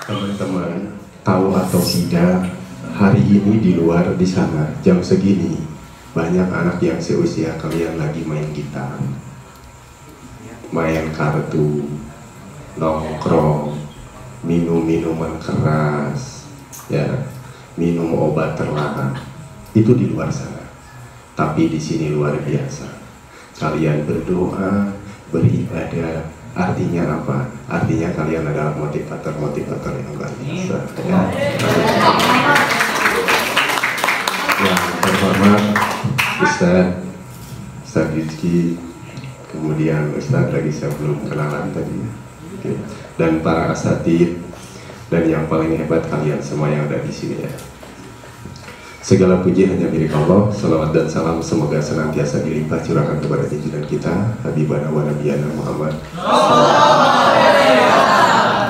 Teman-teman, tahu atau tidak, hari ini di luar di sana jam segini banyak anak yang seusia kalian lagi main gitar, main kartu, nongkrong, minum minuman keras, ya, minum obat terlarang. Itu di luar sana. Tapi di sini luar biasa. Kalian berdoa, beribadah. Artinya apa? Artinya kalian adalah motivator-motivator yang luar biasa, ya. Yang terhormat Ustaz Rizky, kemudian Ustaz lagi saya belum kenalan tadi, oke. Dan para asatid, dan yang paling hebat kalian semua yang ada di sini, ya. Segala puji hanya milik Allah. Salawat dan salam semoga senantiasa dilimpah curahkan kepada junjungan kita Habibana wa Nabiyana Muhammad,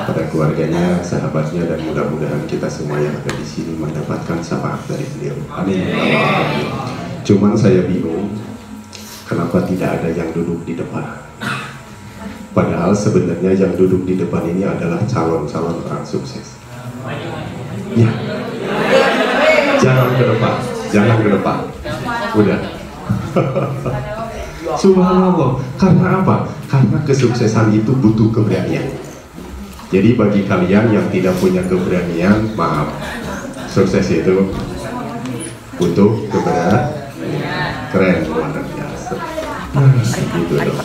pada keluarganya, sahabatnya, dan mudah-mudahan kita semua yang ada di sini mendapatkan syafaat dari beliau. Amin. Cuman saya bingung kenapa tidak ada yang duduk di depan. Padahal sebenarnya yang duduk di depan ini adalah calon-calon orang sukses. Ya. Jangan ke depan, jangan ke depan. Udah. Subhanallah. Karena apa? Karena kesuksesan itu butuh keberanian. Jadi bagi kalian yang tidak punya keberanian, maaf, sukses itu butuh keberanian. Keren, luar biasa. Gitu dong.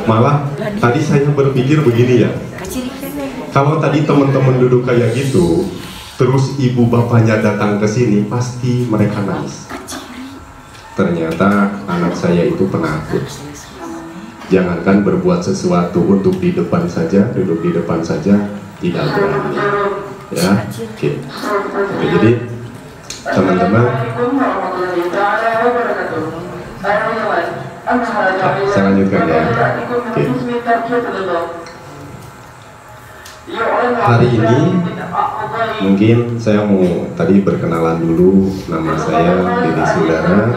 Malah tadi saya berpikir begini, ya. Kalau tadi teman-teman duduk kayak gitu, terus ibu bapaknya datang ke sini, pasti mereka nangis. Ternyata anak saya itu penakut. Jangankan berbuat sesuatu untuk di depan saja, duduk di depan saja, tidak berani. Ya, oke. Jadi teman-teman, saya lanjutkan, ya. Oke. Hari ini mungkin saya mau tadi berkenalan dulu. Nama saya Dede Sudara.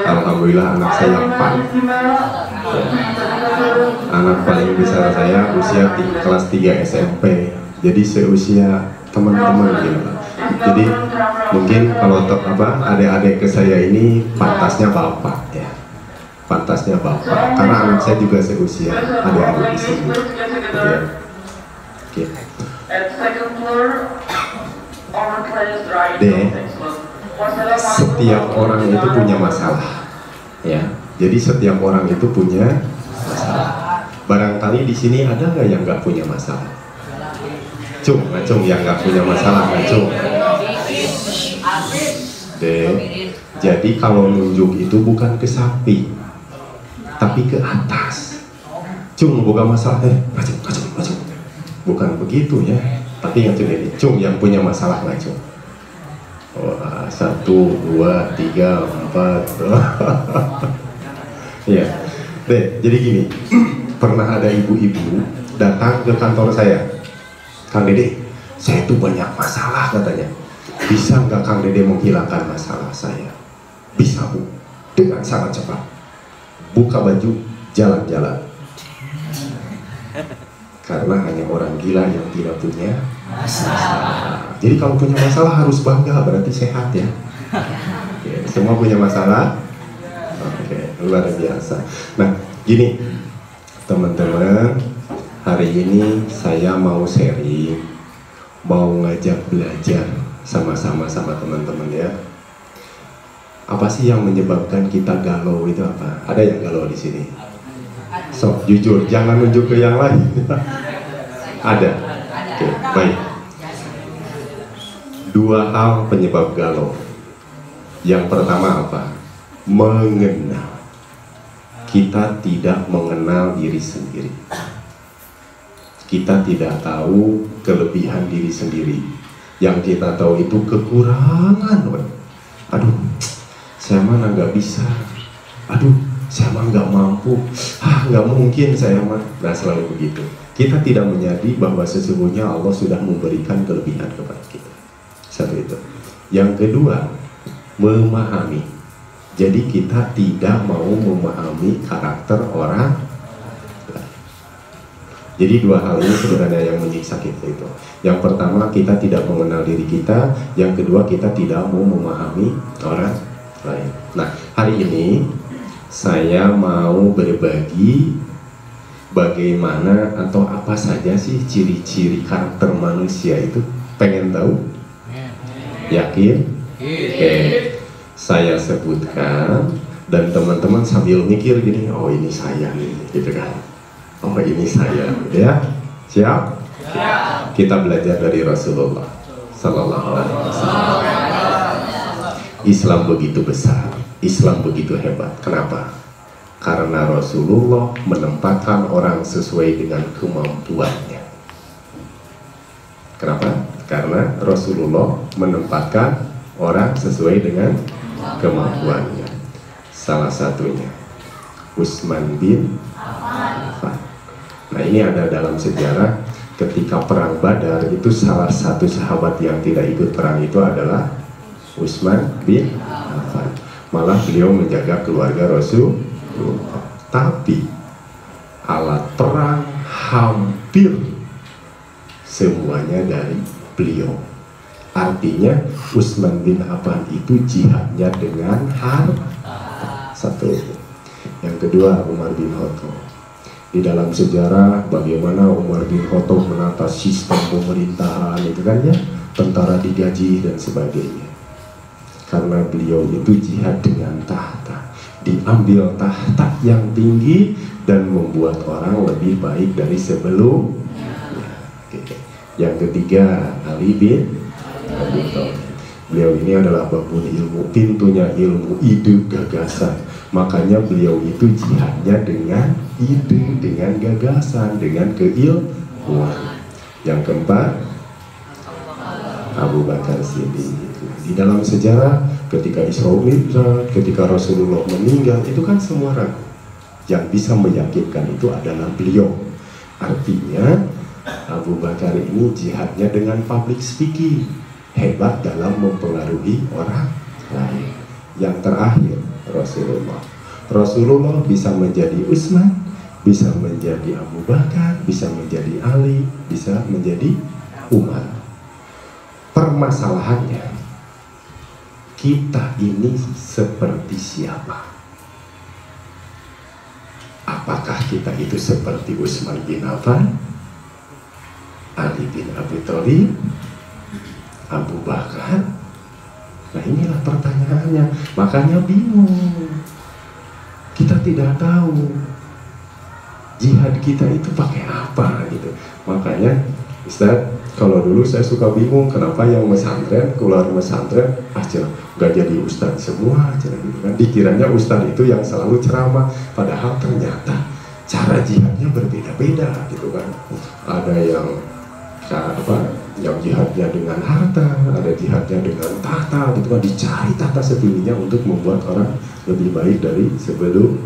Alhamdulillah anak saya 4. Anak paling besar saya usia kelas 3 SMP. Jadi seusia teman-teman gitu. Jadi mungkin kalau adik-adik ke saya ini pantasnya bapak, ya. Pantasnya bapak. Karena anak saya juga seusia adik-adik di sini. Ya. Okay. D, setiap orang itu punya masalah, ya. Jadi setiap orang itu punya masalah. Barangkali di sini ada nggak yang nggak punya masalah? Ngacung yang nggak punya masalah, ngacung. D, jadi kalau nunjuk itu bukan ke samping, tapi ke atas. Bukan masalah, ngacung. Bukan begitu, ya. Tapi ngacung ini, yang punya masalah ngacung. 1, 2, 3, 4. Ya. Deh, jadi gini. Pernah ada ibu-ibu datang ke kantor saya. Kang Dede, saya tuh banyak masalah katanya. Bisa nggak Kang Dede menghilangkan masalah saya? Bisa, Bu. Dengan sangat cepat. Buka baju, jalan-jalan. Karena hanya orang gila yang tidak punya masalah. Jadi kalau punya masalah harus bangga, berarti sehat, ya. Oke, semua punya masalah. Oke, luar biasa. Nah, gini teman-teman, hari ini saya mau sharing, mau ngajak belajar sama-sama sama teman-teman, ya. Apa sih yang menyebabkan kita galau itu apa? Ada yang galau di sini? Sok, jujur, jangan nunjuk ke yang lain. Ada. Oke, baik. 2 hal penyebab galau. Yang pertama apa? Mengenal. Kita tidak mengenal diri sendiri. Kita tidak tahu kelebihan diri sendiri. Yang kita tahu itu kekurangan. Aduh, saya mana nggak bisa. Aduh, saya mah nggak mampu, nggak mungkin saya mah. Nah, selalu begitu. Kita tidak menyadari bahwa sesungguhnya Allah sudah memberikan kelebihan kepada kita. Satu itu. Yang kedua, memahami. Jadi kita tidak mau memahami karakter orang. Jadi dua hal ini sebenarnya yang menyiksa kita itu. Yang pertama, kita tidak mengenal diri kita. Yang kedua, kita tidak mau memahami orang lain. Nah, hari ini saya mau berbagi bagaimana atau apa saja sih ciri-ciri karakter manusia itu. Pengen tahu? Yakin? Oke, saya sebutkan dan teman-teman sambil mikir gini, oh ini saya nih, gitu kan. Oh ini saya, ya, siap? Kita belajar dari Rasulullah Sallallahu Alaihi Wasallam. Islam begitu besar, Islam begitu hebat. Kenapa? Karena Rasulullah menempatkan orang sesuai dengan kemampuannya. Kenapa? Karena Rasulullah menempatkan orang sesuai dengan kemampuannya. Salah satunya Utsman bin Affan. Nah ini ada dalam sejarah ketika perang Badar itu salah satu sahabat yang tidak ikut perang itu adalah Utsman bin Affan. Malah beliau menjaga keluarga Rasulullah. Tapi alat perang hampir semuanya dari beliau. Artinya Utsman bin Affan itu jihadnya dengan harta. Satu. Yang kedua Umar bin Khattab. Di dalam sejarah bagaimana Umar bin Khattab menata sistem pemerintahan itu kan ya, tentara digaji dan sebagainya. Karena beliau itu jihad dengan tahta, diambil tahta yang tinggi dan membuat orang lebih baik dari sebelumnya. Yang ketiga Ali bin Abi Thalib. Beliau ini adalah babun ilmu, pintunya ilmu, ide, gagasan. Makanya beliau itu jihadnya dengan ide, dengan gagasan, dengan keilmuan. Yang keempat, Abu Bakar Siddiq. Di dalam sejarah ketika Isra Mi'raj, ketika Rasulullah meninggal, itu kan semua ragu. Yang bisa meyakinkan itu adalah beliau. Artinya Abu Bakar ini jihadnya dengan public speaking, hebat dalam mempengaruhi orang lain. Yang terakhir Rasulullah bisa menjadi Utsman, bisa menjadi Abu Bakar, bisa menjadi Ali, bisa menjadi Umar. Permasalahannya, kita ini seperti siapa? Apakah kita itu seperti Utsman bin Affan, Ali bin Abi Thalib, Abu Bakar? Nah inilah pertanyaannya, makanya bingung. Kita tidak tahu jihad kita itu pakai apa gitu. Makanya Ustaz, kalau dulu saya suka bingung kenapa yang pesantren, keluar pesantren aja nggak jadi ustaz semua aja gitu kan. Dikiranya ustaz itu yang selalu ceramah, padahal ternyata cara jihadnya berbeda-beda gitu kan. Ada yang yang jihadnya dengan harta, ada jihadnya dengan tahta, gitu kan, dicari tahta setingginya untuk membuat orang lebih baik dari sebelumnya.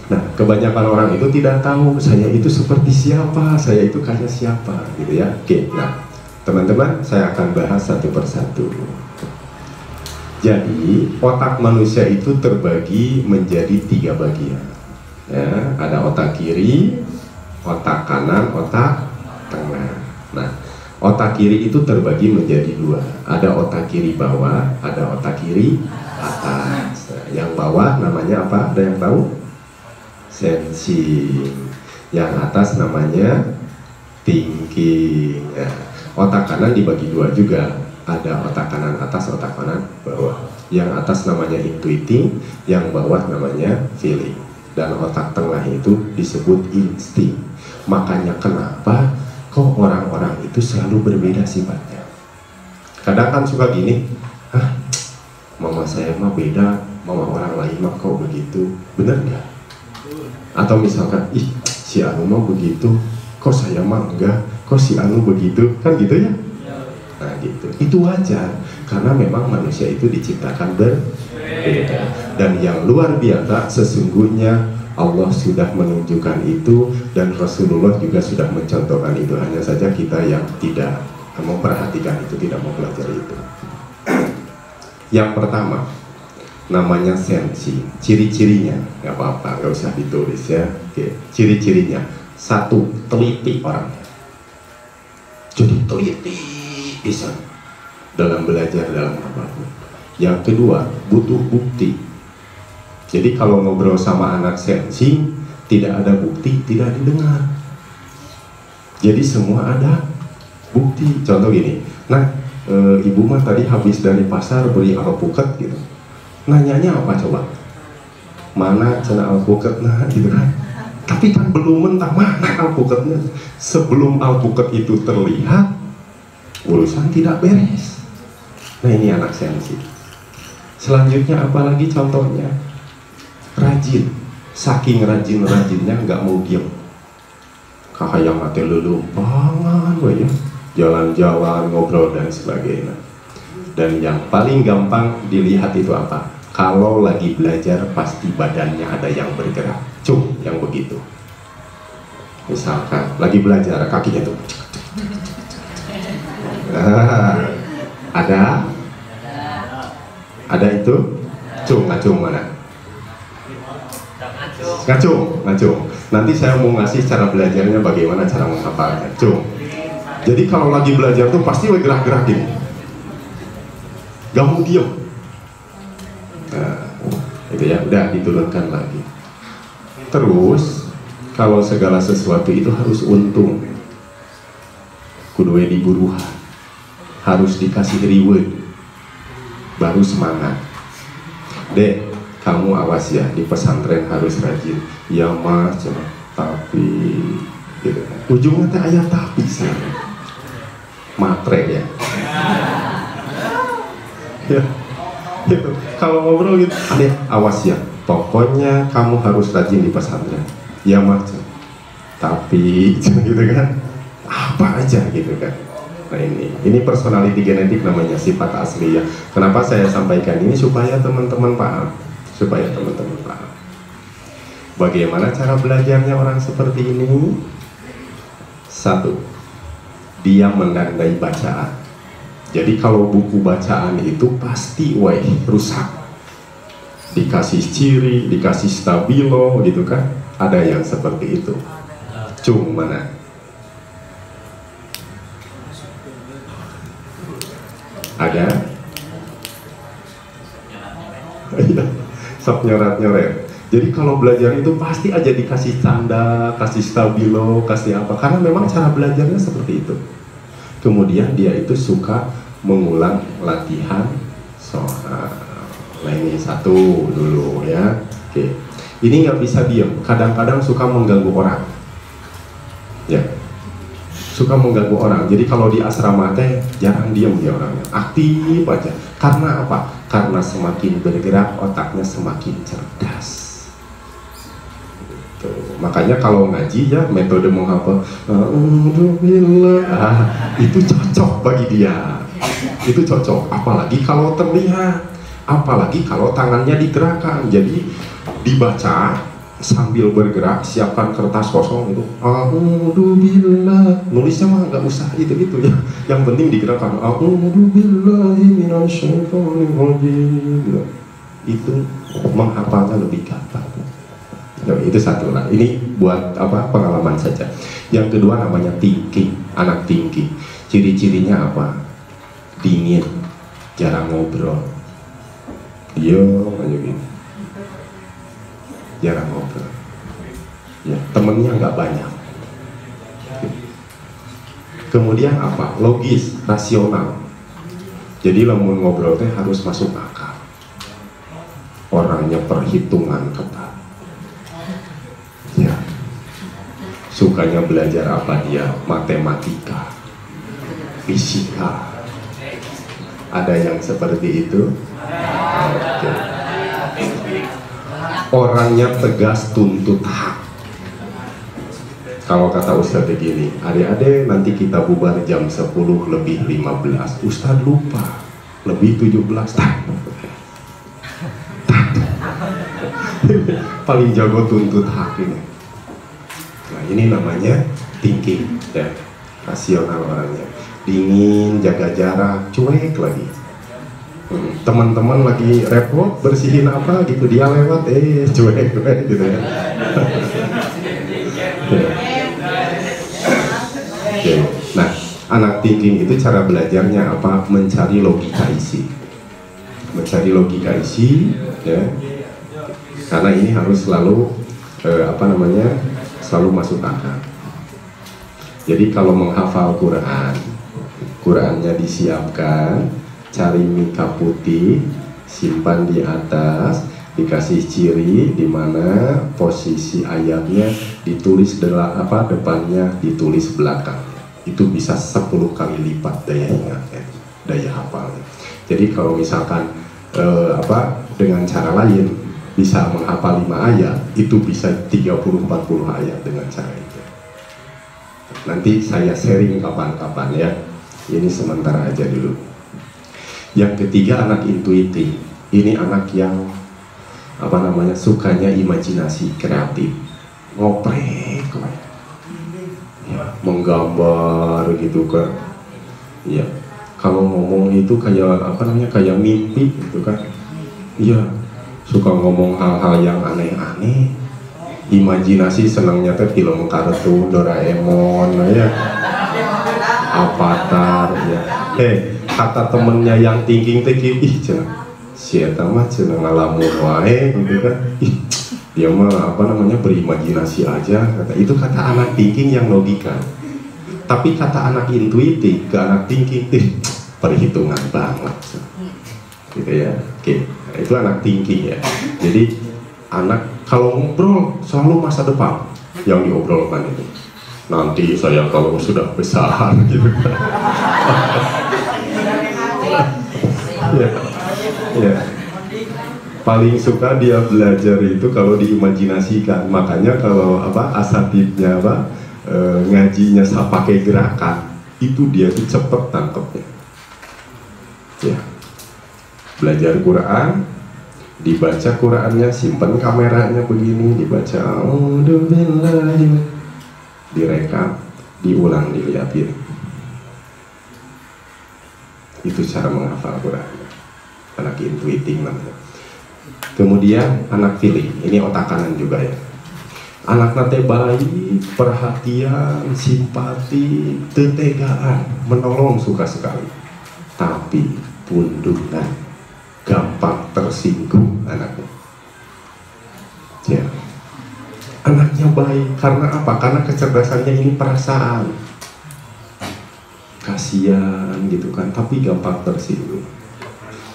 Nah, kebanyakan orang itu tidak tahu saya itu seperti siapa, saya itu kayak siapa, gitu ya. Oke, nah teman-teman, saya akan bahas satu persatu. Jadi, otak manusia itu terbagi menjadi 3 bagian. Ya, ada otak kiri, otak kanan, otak tengah. Nah, otak kiri itu terbagi menjadi 2. Ada otak kiri bawah, ada otak kiri atas. Nah, yang bawah namanya apa? Ada yang tahu? Sensing. Yang atas namanya thinking. Ya. Otak kanan dibagi 2 juga. Ada otak kanan atas, otak kanan bawah. Yang atas namanya intuiting, yang bawah namanya feeling. Dan otak tengah itu disebut insting. Makanya kenapa kok orang-orang itu selalu berbeda sifatnya. Kadang kan suka gini, mama saya mah beda, mama orang lain mah kok begitu, bener nggak? Atau misalkan, si Anu mah begitu, kok saya mah enggak, kok si Anu begitu, kan gitu ya? Nah gitu, itu wajar, karena memang manusia itu diciptakan berbeda. Dan yang luar biasa sesungguhnya Allah sudah menunjukkan itu dan Rasulullah juga sudah mencontohkan itu. Hanya saja kita yang tidak memperhatikan itu, tidak mempelajari itu. Yang pertama, namanya sensing. Ciri-cirinya, nggak apa-apa, nggak usah ditulis ya. Oke, ciri-cirinya. Satu, teliti orangnya. Jadi teliti bisa dalam belajar, dalam apapun. Yang kedua, butuh bukti. Jadi kalau ngobrol sama anak sensing, tidak ada bukti, tidak didengar. Jadi semua ada bukti. Contoh gini, nah ibu mah tadi habis dari pasar beli alpukat gitu. Nanyanya apa coba? Mana cina alpukat, nah gitu kan. Tapi kan belum mentah, mana alpukatnya. Sebelum alpukat itu terlihat, urusan tidak beres. Nah ini anak sensi. Selanjutnya apalagi contohnya? Rajin. Saking rajin-rajinnya nggak mau diem. Kahayang mati lelumpangan ya. Jalan-jalan, ngobrol dan sebagainya. Dan yang paling gampang dilihat itu apa? Kalau lagi belajar pasti badannya ada yang bergerak. Cung, yang begitu. Misalkan lagi belajar kakinya tuh. Ada itu? Cung, ngacung mana? Ngacung. Nanti saya mau ngasih cara belajarnya bagaimana cara menghafalnya. Cung. Jadi kalau lagi belajar tuh pasti gerak-gerak gini. Gak mau diem. Nah, itu ya, udah diturunkan lagi. Terus kalau segala sesuatu itu harus untung, kudu diburuhan, harus dikasih reward, baru semangat. Dek, kamu awas ya, di pesantren harus rajin. Ya mas, tapi gitu. Ujungnya teh ayat tapi sih, matre ya. Ya. Gitu. Kalau ngobrol gitu, adek awas ya, pokoknya kamu harus rajin di pesantren. Ya mas, tapi gitu kan, apa aja gitu kan. Nah ini personality genetik namanya, sifat asli ya. Kenapa saya sampaikan ini? Supaya teman-teman paham, bagaimana cara belajarnya orang seperti ini. Satu, dia menandai bacaan. Jadi kalau buku bacaan itu pasti rusak. Dikasih ciri, dikasih stabilo gitu kan. Ada yang seperti itu. Cung mana? Ada? Sok nyoret-nyoret. Jadi kalau belajar itu pasti aja dikasih tanda, kasih stabilo, kasih apa. Karena memang cara belajarnya seperti itu. Kemudian dia itu suka mengulang latihan soal. Nah ini satu dulu ya. Oke. Ini nggak bisa diam. Kadang-kadang suka mengganggu orang. Ya. Suka mengganggu orang. Jadi kalau di asrama teh jarang diam dia orangnya. Aktif aja. Karena apa? Karena semakin bergerak otaknya semakin cerdas. Makanya kalau ngaji ya metode menghafal itu cocok bagi dia. Itu cocok, apalagi kalau terlihat, apalagi kalau tangannya digerakkan. Jadi dibaca sambil bergerak, siapkan kertas kosong itu. Alhamdulillah, nulisnya mah nggak usah itu ya. Yang penting digerakkan. Alhamdulillahirrahmanirrahim. Itu menghafalnya lebih gampang. Nah, itu satu lah. Ini buat apa, pengalaman saja. Yang kedua namanya thinking, anak thinking. Ciri-cirinya apa? Dingin, jarang ngobrol, diam aja gitu, jarang ngobrol. Ya, temennya nggak banyak. Kemudian apa? Logis, rasional. Jadi lamun ngobrol teh harus masuk akal. Orangnya perhitungan ketat. Ya, sukanya belajar apa dia? Matematika, fisika. Ada yang seperti itu. Okay. Orangnya tegas, tuntut hak. Kalau kata Ustadz begini, adik-adik nanti kita bubar jam 10 lebih 15. Ustadz lupa, lebih 17. Paling jago tuntut hak ini. Nah ini namanya thinking ya, rasional orangnya. Dingin, jaga jarak, cuek lagi. Teman-teman lagi repot bersihin apa gitu, dia lewat cuek gitu ya. Oke. Nah, anak thinking itu cara belajarnya apa? Mencari logika isi, ya. Karena ini harus selalu selalu masuk akal. Jadi kalau menghafal Qurannya disiapkan, cari mika putih, simpan di atas, dikasih ciri di mana posisi ayatnya ditulis depannya, ditulis belakangnya. Itu bisa 10 kali lipat daya ingatnya, daya hafalnya. Jadi kalau misalkan dengan cara lain bisa menghafal 5 ayat, itu bisa 30-40 ayat dengan cara itu. Nanti saya sharing kapan-kapan ya. Ini sementara aja dulu. Yang ketiga, anak intuitif. Ini anak yang sukanya imajinasi, kreatif, ngoprek, ya, menggambar gitu kan. Ya, kalau ngomong itu kayak mimpi gitu kan. Iya, suka ngomong hal-hal yang aneh-aneh. Imajinasi senangnya teh film kartun, Doraemon, ya, Avatar, ya. Kata temennya yang thinking ih cenah, si eta mah cenah ngalamun wae gitu kan. Dia mah berimajinasi aja, itu kata anak thinking yang logika. Tapi kata anak intuitif ke anak thinking perhitungan banget gitu ya. Oke, itu anak thinking ya. Jadi anak kalau ngobrol selalu masa depan yang diobrolkan itu. Nanti saya kalau sudah besar gitu kan. Ya. Paling suka dia belajar itu kalau diimajinasikan. Makanya kalau asatidnya ngajinya pakai gerakan, itu dia tuh cepet tangkepnya. Ya. Belajar Quran, dibaca Qurannya, simpan kameranya begini, dibaca direkam, diulang, dilihatin. Itu cara menghafal Quran. Anak intuitif namanya. Kemudian anak feeling, ini otak kanan juga ya. Anak nate baik, perhatian, simpati, tetegaan, menolong suka sekali. Tapi pundukan, gampang tersinggung anaknya. Ya. Anaknya baik karena apa? Karena kecerdasannya ini perasaan. Kasihan gitu kan, tapi gampang tersinggung.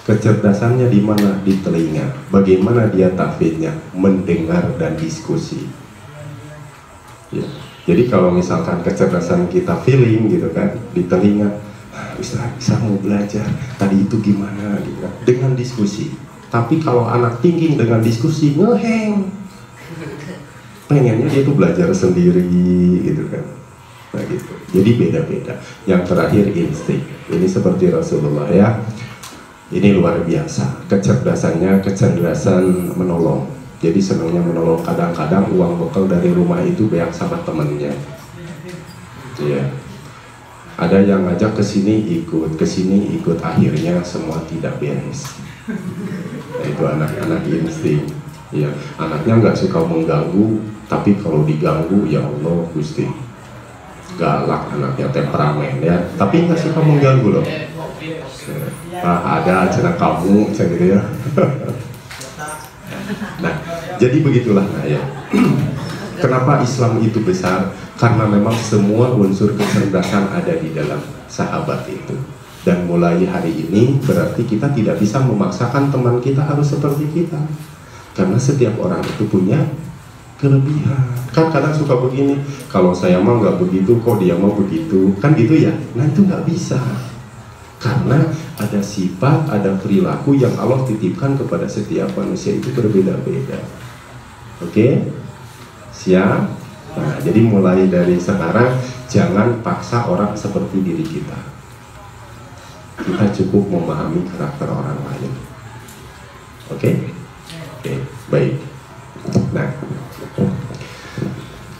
Kecerdasannya di mana? Di telinga. Bagaimana dia tafidnya? Mendengar dan diskusi. Ya. Jadi kalau misalkan kecerdasan kita feeling gitu kan, di telinga, bisa mau belajar. Tadi itu gimana? Gitu kan. Dengan diskusi. Tapi kalau anak thinking dengan diskusi, ngeheng. Pengennya dia tuh belajar sendiri gitu kan. Nah gitu. Jadi beda-beda. Yang terakhir insting. Ini seperti Rasulullah ya. Ini luar biasa. Kecerdasannya kecerdasan menolong. Jadi senangnya menolong. Kadang-kadang uang bekal dari rumah itu banyak sama temennya. Ya. Ada yang ngajak ke sini ikut, akhirnya semua tidak beres. Nah, itu anak-anak insting. Ya, anaknya nggak suka mengganggu, tapi kalau diganggu ya Allah Gusti. Galak anaknya, temperamen ya, tapi nggak suka mengganggu loh. Ada acara kamu gitu ya. Nah, jadi begitulah ya. Kenapa Islam itu besar? Karena memang semua unsur kecerdasan ada di dalam sahabat itu. Dan mulai hari ini berarti kita tidak bisa memaksakan teman kita harus seperti kita. Karena setiap orang itu punya kelebihan. Kan kadang suka begini, kalau saya mah nggak begitu, kok dia mau begitu, kan gitu ya. Nah itu nggak bisa. Karena ada sifat, ada perilaku yang Allah titipkan kepada setiap manusia itu berbeda-beda. Oke? Siap? Nah, jadi mulai dari sekarang jangan paksa orang seperti diri kita. Kita cukup memahami karakter orang lain. Oke? Oke, baik. Nah,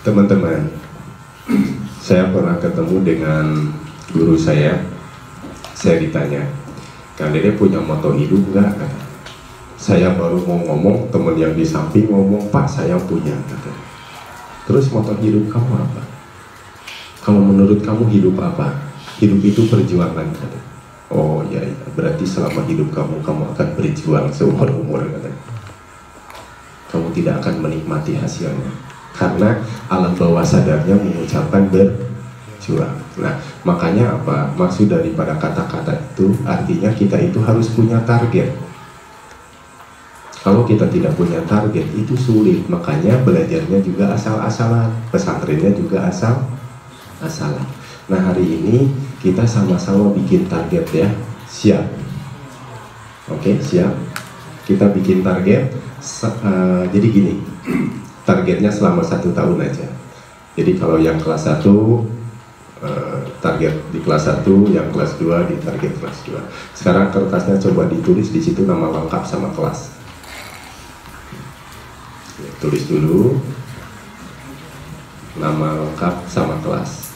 teman-teman, saya pernah ketemu dengan guru saya. Saya ditanya, Kang Dede punya moto hidup nggak? Kata. Saya baru mau ngomong, temen yang di samping ngomong, Pak saya punya. Kata. Terus moto hidup kamu apa? Kalau menurut kamu hidup apa? Hidup itu perjuangan. Kata. Oh ya, berarti selama hidup kamu akan berjuang seumur umur. Kata. Kamu tidak akan menikmati hasilnya, karena alam bawah sadarnya mengucapkan berjuang. Nah, makanya apa? Maksud daripada kata-kata itu artinya kita itu harus punya target. Kalau kita tidak punya target itu sulit, makanya belajarnya juga asal-asalan, pesantrennya juga asal-asalan. Nah, hari ini kita sama-sama bikin target ya. Siap? Oke, siap. Kita bikin target. Jadi gini, targetnya selama 1 tahun aja. Jadi kalau yang kelas 1 target di kelas 1, yang kelas 2 di target kelas 2. Sekarang kertasnya coba ditulis di situ nama lengkap sama kelas. Tulis dulu nama lengkap sama kelas.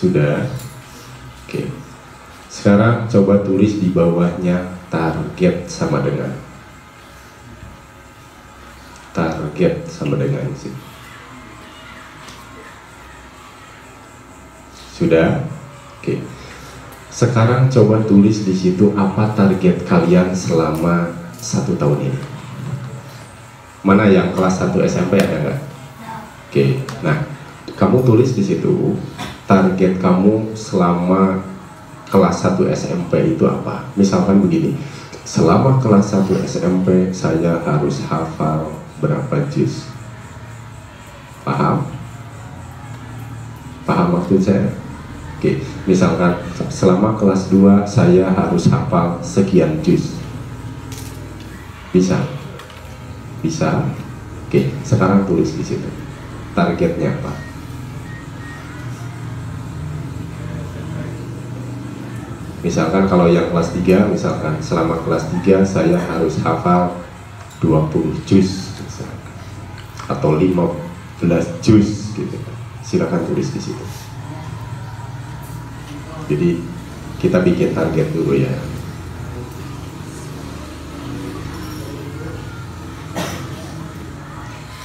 Sudah? Oke. Sekarang coba tulis di bawahnya target sama dengan. Target sama dengan sih. Sudah? Oke. Sekarang coba tulis di situ apa target kalian selama 1 tahun ini. Mana yang kelas 1 SMP ada nggak? Oke. Nah, kamu tulis di situ target kamu selama kelas 1 SMP itu apa? Misalkan begini, selama kelas 1 SMP saya harus hafal berapa juz? Paham? Paham maksud saya? Oke, misalkan selama kelas 2 saya harus hafal sekian juz. Bisa? Bisa? Oke, sekarang tulis di situ. Targetnya apa? Misalkan kalau yang kelas 3, misalkan selama kelas 3 saya harus hafal 20 juz atau 15 juz gitu. Silakan tulis di situ. Jadi kita bikin target dulu ya.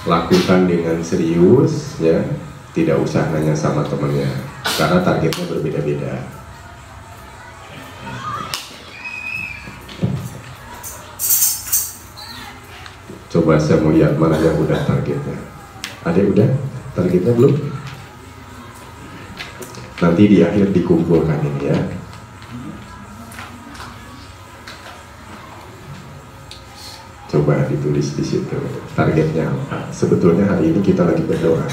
Lakukan dengan serius ya, tidak usah nanya sama temennya karena targetnya berbeda-beda. Coba saya mau lihat mana yang udah targetnya. Ada udah targetnya belum? Nanti di akhir dikumpulkan ini ya. Coba ditulis di situ targetnya apa. Sebetulnya hari ini kita lagi berdoa.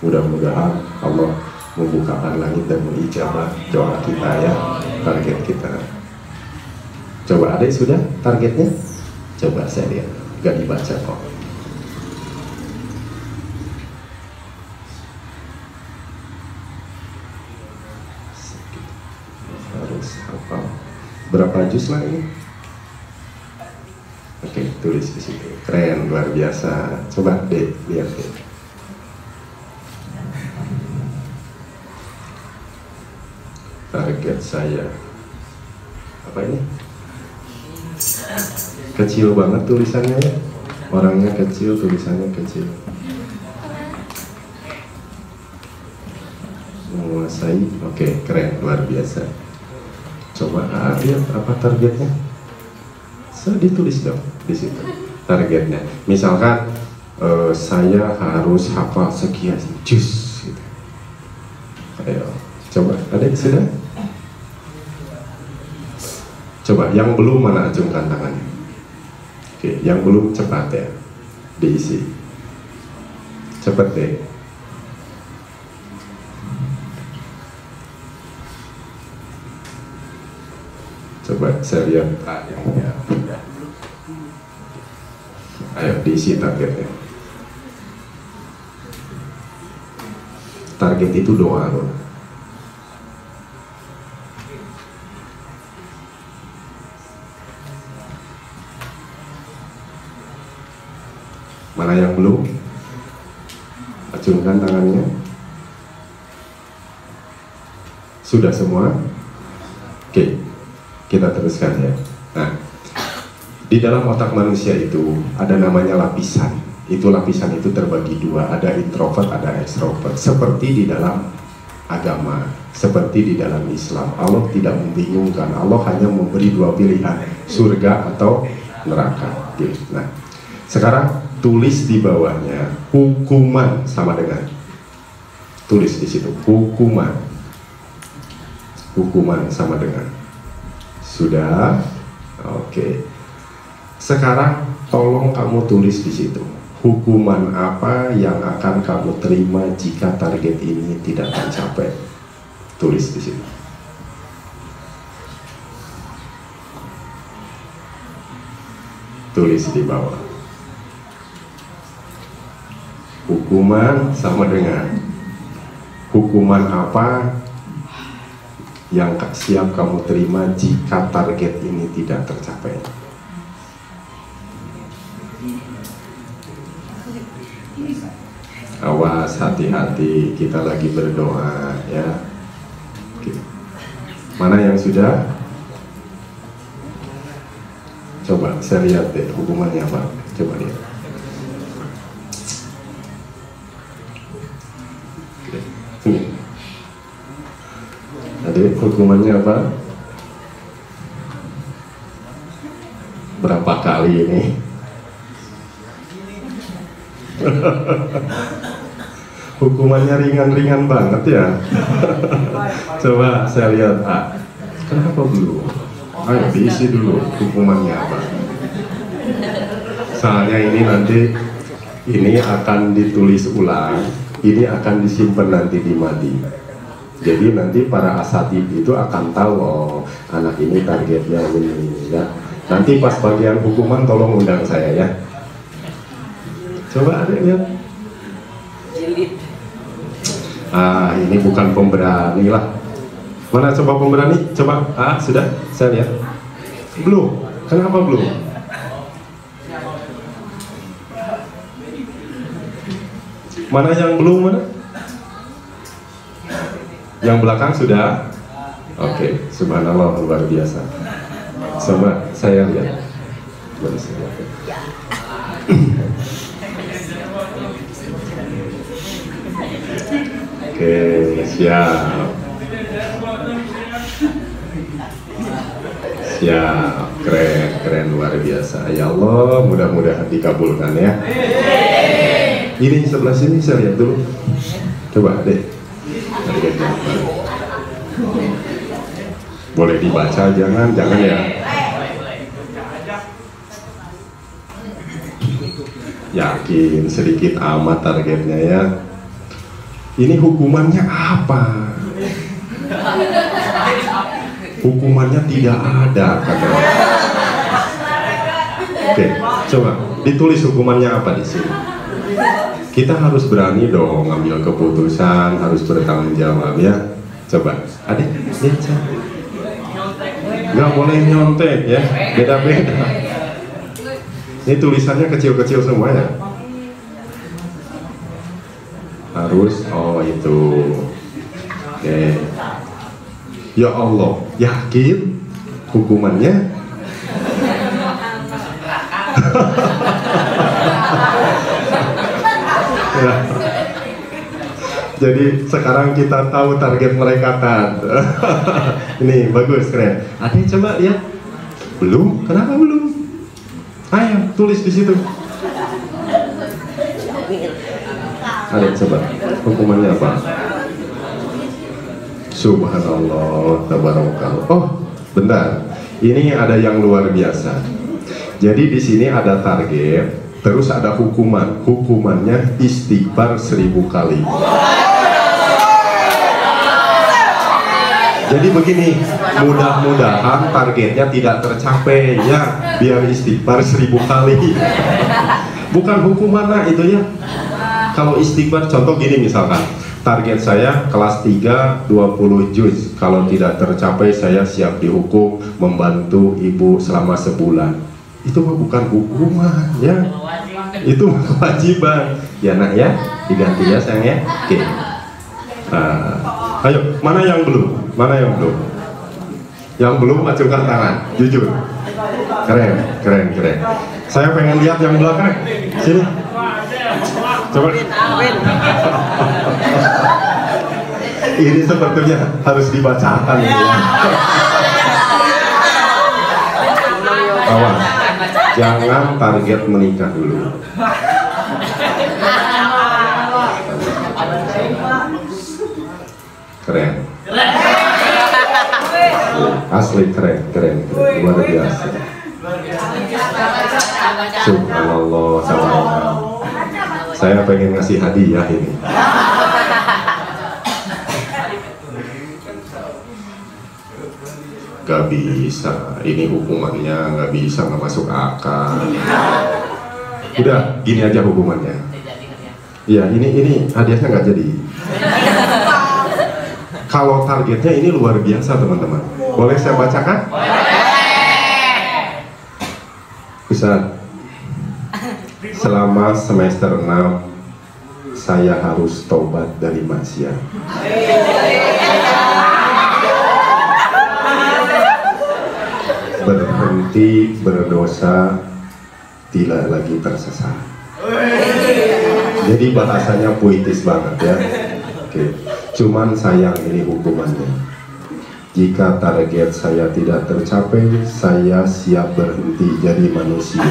Mudah-mudahan Allah membukakan langit dan mengijabah doa kita ya, target kita. Coba ada sudah targetnya? Coba saya lihat. Gak dibaca kok. Harus hafal berapa juz lah ini? Oke, tulis di situ. Keren, luar biasa. Coba deh, lihat deh. Target saya apa ini? Kecil banget tulisannya ya. Orangnya kecil, tulisannya kecil. Menguasai, oke, keren, luar biasa. Coba lihat apa targetnya. Ditulis dong di situ targetnya. Misalkan saya harus hafal sekian juz gitu. Ayo, coba ada di sudah? Coba yang belum mana, acungkan tangannya. Oke, yang belum cepat ya, diisi. Cepat deh. Coba saya lihat yang ya. Ayo diisi targetnya. Target itu doa loh. Mana yang belum? Acungkan tangannya. Sudah semua? Oke, kita teruskan ya. Nah, di dalam otak manusia itu ada namanya lapisan. Lapisan itu terbagi dua, ada introvert, ada extrovert. Seperti di dalam agama, seperti di dalam Islam, Allah tidak membingungkan. Allah hanya memberi dua pilihan, surga atau neraka. Nah, sekarang tulis di bawahnya hukuman sama dengan, tulis di situ hukuman sama dengan. Sudah? Oke. Sekarang tolong kamu tulis di situ hukuman apa yang akan kamu terima jika target ini tidak tercapai. Tulis di situ. Tulis di bawah. Hukuman sama dengan, hukuman apa yang siap kamu terima jika target ini tidak tercapai. Awas, hati-hati, kita lagi berdoa ya. Oke. Mana yang sudah? Coba saya lihat deh hukumannya apa. Coba lihat. Oke. Ini. Adik, hukumannya apa? Berapa kali ini? Hukumannya ringan-ringan banget ya. Coba saya lihat. Kenapa belum? Ayo diisi dulu hukumannya apa. Soalnya ini nanti ini akan ditulis ulang, ini akan disimpan nanti di Madi. Jadi nanti para asatid itu akan tahu, oh anak ini targetnya ini ya. Nanti pas bagian hukuman tolong undang saya ya. Coba ada lihat. Ini bukan pemberani lah. Mana coba pemberani? Coba. Sudah? Saya lihat. Belum. Kenapa belum? Mana yang belum? Mana? Yang belakang sudah? Oke. Subhanallah, luar biasa. Coba saya lihat. Boleh saya lihat. Oke, siap. Siap, keren luar biasa. Ya Allah, mudah-mudahan dikabulkan ya. Ini sebelah sini saya lihat dulu. Coba deh. Boleh dibaca, jangan ya. Yakin sedikit amat targetnya ya. Ini hukumannya apa? Hukumannya tidak ada katanya. Oke, coba ditulis hukumannya apa di sini. Kita harus berani dong ngambil keputusan, harus bertanggung jawab ya. Coba, adik, lihat. Nggak boleh nyontek ya, beda-beda. Ini tulisannya kecil-kecil semua ya. Harus, oh itu. Oke. Ya Allah, yakin hukumannya? Ya. Jadi sekarang kita tahu target mereka kan. Ini bagus, keren. Adik coba lihat. Belum? Kenapa belum? Ayo tulis di situ. Adik coba, hukumannya apa? Subhanallah, tabarakallah. Oh, bentar. Ini ada yang luar biasa. Jadi di sini ada target, terus ada hukuman. Hukumannya istighfar 1000 kali. Jadi begini, mudah-mudahan targetnya tidak tercapai ya, biar istighfar 1000 kali. Bukan hukuman lah itu ya. Kalau istighfar, contoh gini misalkan, target saya kelas 3 20 juz. Kalau tidak tercapai saya siap dihukum membantu ibu selama sebulan. Itu bukan hukuman ya. Itu kewajiban. Ya nak ya, diganti ya sayang ya. Oke. Ayo, mana yang belum? Mana yang belum? Yang belum acukan tangan, jujur. Keren, keren, keren. Saya pengen lihat yang belakang. Sini. Coba. Ini sepertinya harus dibacakan ya. Awas, jangan target menikah dulu. Keren. Asli keren, keren, keren. Luar biasa. Subhanallah, subhanallah. Saya pengen ngasih hadiah ini. Gak bisa, ini hukumannya gak bisa, gak masuk akal. Udah, gini aja hukumannya. Iya, ini hadiahnya gak jadi. Kalau targetnya ini luar biasa teman-teman. Boleh saya bacakan? Ustaz, selama semester 6 saya harus tobat dari maksiat. Berhenti berdosa, tidak lagi tersesat. Jadi bahasanya puitis banget ya. Oke. Cuman sayang ini hukumannya. Jika target saya tidak tercapai, saya siap berhenti jadi manusia.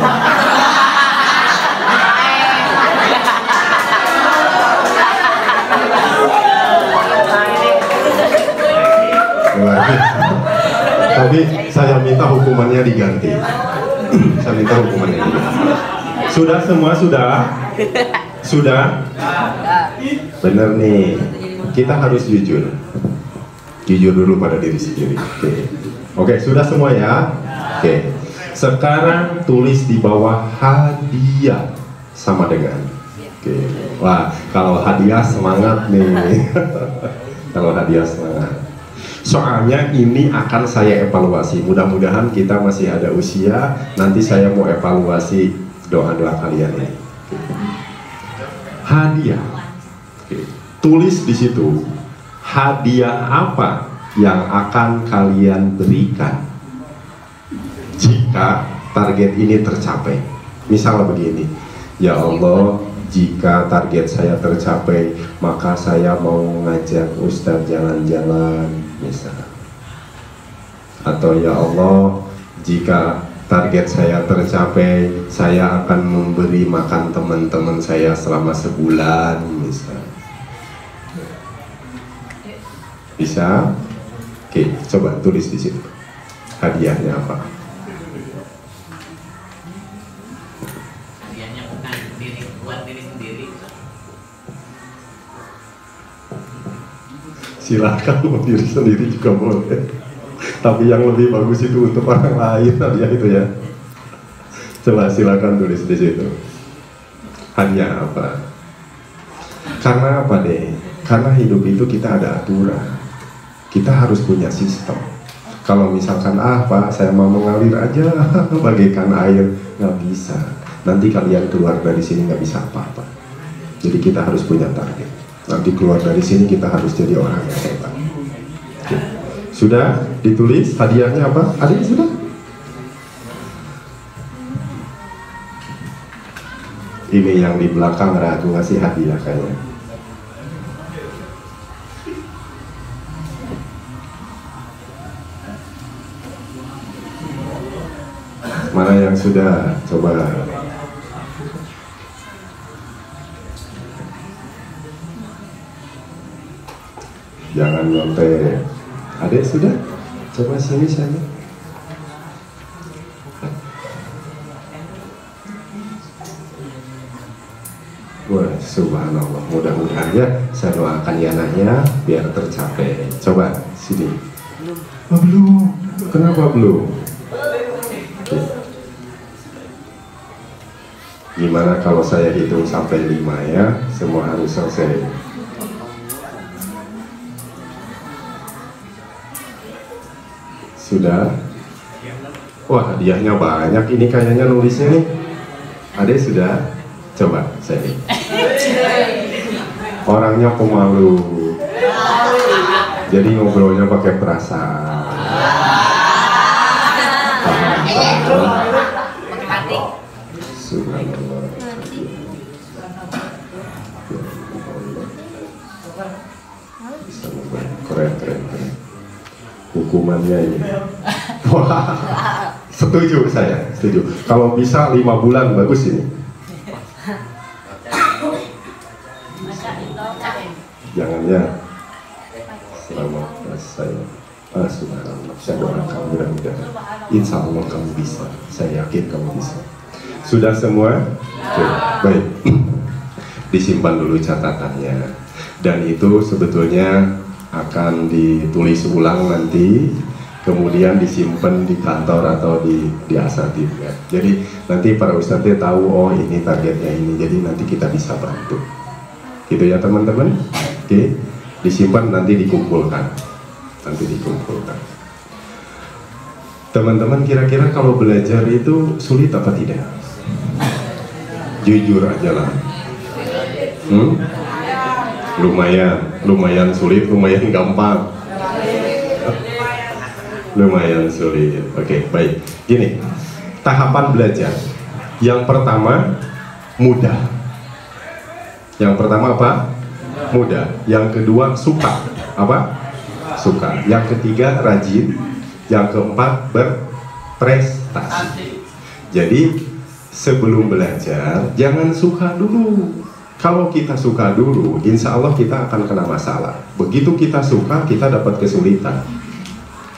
Tapi saya minta hukumannya diganti. Saya minta hukumannya diganti. Sudah semua sudah? Sudah? Bener nih. Kita harus jujur. Jujur dulu pada diri sendiri. Oke, sudah semua ya? Oke. Sekarang tulis di bawah hadiah sama dengan. Oke. Wah, kalau hadiah semangat nih. Kalau hadiah semangat. Soalnya ini akan saya evaluasi. Mudah-mudahan kita masih ada usia. Nanti saya mau evaluasi doa-doa kalian ini. Hadiah. Oke. Tulis di situ hadiah apa yang akan kalian berikan jika target ini tercapai. Misalnya begini, ya Allah, jika target saya tercapai, maka saya mau ngajak Ustadz jalan-jalan, misalnya. Atau ya Allah, jika target saya tercapai, saya akan memberi makan teman-teman saya selama sebulan, misalnya. Bisa? Oke, coba tulis di situ. Hadiahnya apa? Hadiahnya bukan buat diri sendiri. Silahkan buat diri sendiri juga boleh. Tapi yang lebih bagus itu untuk orang lain, hadiah itu ya. Coba silakan tulis di situ. Hadiah apa? Karena apa deh? Karena hidup itu kita ada aturan. Kita harus punya sistem. Kalau misalkan Pak, saya mau mengalir aja bagaikan air, nggak bisa. Nanti kalian keluar dari sini nggak bisa apa-apa. Jadi kita harus punya target. Nanti keluar dari sini kita harus jadi orang yang hebat. Oke. Sudah ditulis hadiahnya apa? Ada sudah? Ini yang di belakang ragu ngasih hadiah kayaknya. Mana yang sudah? Coba. Jangan nyontek. Adek sudah? Coba sini sana. Wah, subhanallah. Mudah-mudahan ya, saya doakan ya anaknya biar tercapai. Coba sini. Oh, belum. Kenapa belum? Gimana kalau saya hitung sampai 5 ya? Semua harus selesai. Sudah? Wah, hadiahnya banyak. Ini kayaknya nulisnya nih. Adek sudah? Coba saya. Orangnya pemalu. Jadi ngobrolnya pakai perasaan. Subhanallah. Keren. Hukumannya ini. Wah, setuju saya, setuju. Kalau bisa 5 bulan bagus ini. Jangan ya. Selamat saya. Subhanallah. Saya doakan mudah-mudahan. Insya Allah kamu bisa. Saya yakin kamu bisa. Sudah semua? Oke, baik. Disimpan dulu catatannya. Dan itu sebetulnya akan ditulis ulang nanti, kemudian disimpan di kantor atau di asatid ya. Jadi nanti para ustadznya tahu, oh ini targetnya ini, jadi nanti kita bisa bantu. Gitu ya teman-teman. Oke, disimpan nanti dikumpulkan. Teman-teman kira-kira kalau belajar itu sulit apa tidak? Jujur aja lah. Lumayan sulit, lumayan gampang. Lumayan sulit. Oke, baik. Gini, tahapan belajar. Yang pertama mudah. Yang pertama apa? Mudah. Yang kedua suka. Apa? Suka. Yang ketiga rajin. Yang keempat berprestasi. Jadi sebelum belajar jangan suka dulu. Kalau kita suka dulu, insya Allah kita akan kena masalah. Begitu kita suka, kita dapat kesulitan.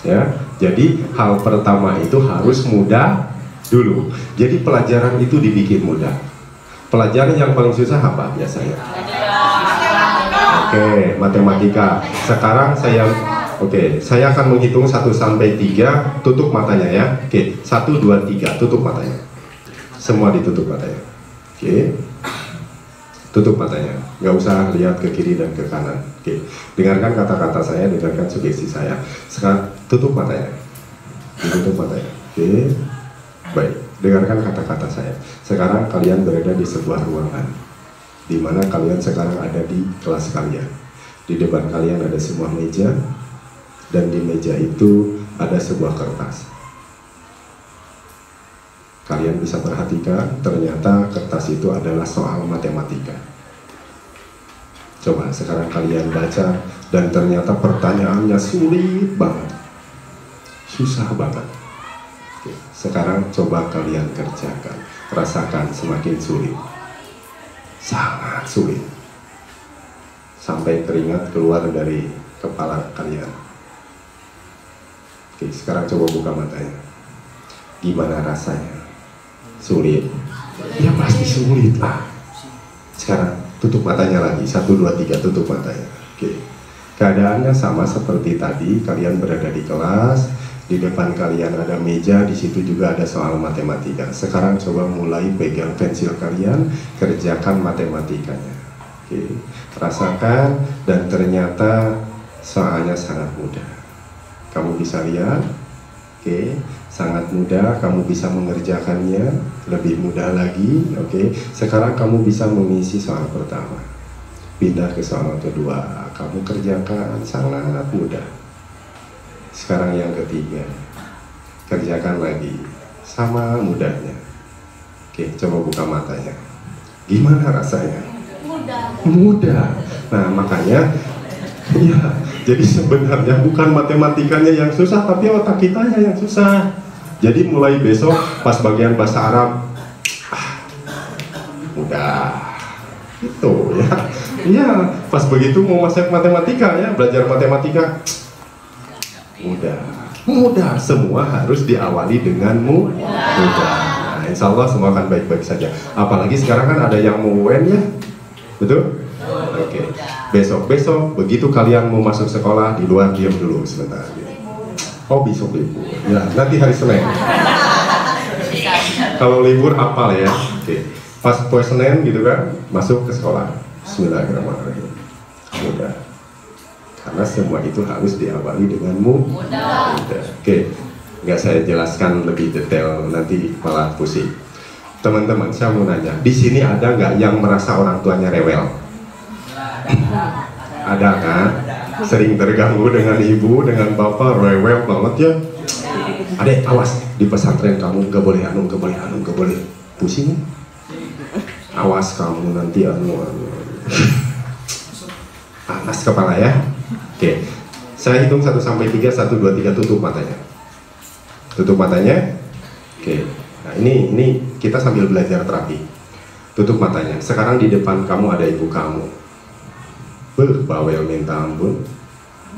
Ya, jadi hal pertama itu harus mudah dulu. Jadi pelajaran itu dibikin mudah. Pelajaran yang paling susah apa biasanya? Oke, matematika. Sekarang saya akan menghitung 1 sampai 3, tutup matanya ya. Oke, 1, 2, 3, tutup matanya. Semua ditutup matanya. Oke. Tutup matanya, nggak usah lihat ke kiri dan ke kanan. Oke, dengarkan kata-kata saya, dengarkan sugesti saya. Sekarang tutup matanya, ditutup matanya. Oke, baik. Dengarkan kata-kata saya. Sekarang kalian berada di sebuah ruangan, di mana kalian sekarang ada di kelas kalian. Di depan kalian ada sebuah meja, dan di meja itu ada sebuah kertas. Kalian bisa perhatikan, ternyata kertas itu adalah soal matematika. Coba sekarang kalian baca, dan ternyata pertanyaannya sulit banget. Susah banget. Oke, sekarang coba kalian kerjakan. Rasakan semakin sulit. Sangat sulit. Sampai keringat keluar dari kepala kalian. Oke, sekarang coba buka matanya. Gimana rasanya? Sulit? Ya pasti sulit lah. Sekarang tutup matanya lagi. 1, 2, 3, tutup matanya. Oke. Keadaannya sama seperti tadi. Kalian berada di kelas, di depan kalian ada meja, di situ juga ada soal matematika. Sekarang coba mulai pegang pensil kalian, kerjakan matematikanya. Oke. Rasakan, dan ternyata soalnya sangat mudah. Kamu bisa lihat. Oke, sangat mudah, kamu bisa mengerjakannya, lebih mudah lagi. Oke, sekarang kamu bisa mengisi soal pertama, pindah ke soal kedua, kamu kerjakan, sangat mudah. Sekarang yang ketiga, kerjakan lagi, sama mudahnya. Oke, coba buka matanya. Gimana rasanya? Mudah. Nah, makanya ya, jadi sebenarnya bukan matematikanya yang susah, tapi otak kitanya yang susah. Jadi mulai besok pas bagian bahasa Arab, mudah, itu ya. Iya, pas begitu mau masuk matematika ya, belajar matematika, mudah. Semua harus diawali dengan mudah. Nah, insya Allah semua akan baik-baik saja. Apalagi sekarang kan ada yang mau UN ya, betul? Oke. Besok begitu kalian mau masuk sekolah, di luar diam dulu sebentar. Oh, besok libur. Ya, nanti hari Senin. Kalau libur hafal ya. Oke. Pas poe Senin gitu kan, masuk ke sekolah. Bismillahirrahmanirrahim. Mudah. Karena semua itu harus diawali dengan mudah. Oke. Nggak saya jelaskan lebih detail, nanti malah pusing. Teman-teman, saya mau nanya, di sini ada nggak yang merasa orang tuanya rewel? Ada kan? Sering terganggu dengan ibu, dengan bapak, rewel banget ya. Adek, awas, di pesantren kamu nggak boleh nggak boleh pusing. Awas kamu nanti panas kepala ya. Oke, saya hitung 1 sampai 3, 1, 2, 3, tutup matanya. Tutup matanya. Oke, nah ini kita sambil belajar terapi. Tutup matanya. Sekarang di depan kamu ada ibu kamu. Bawel minta ampun,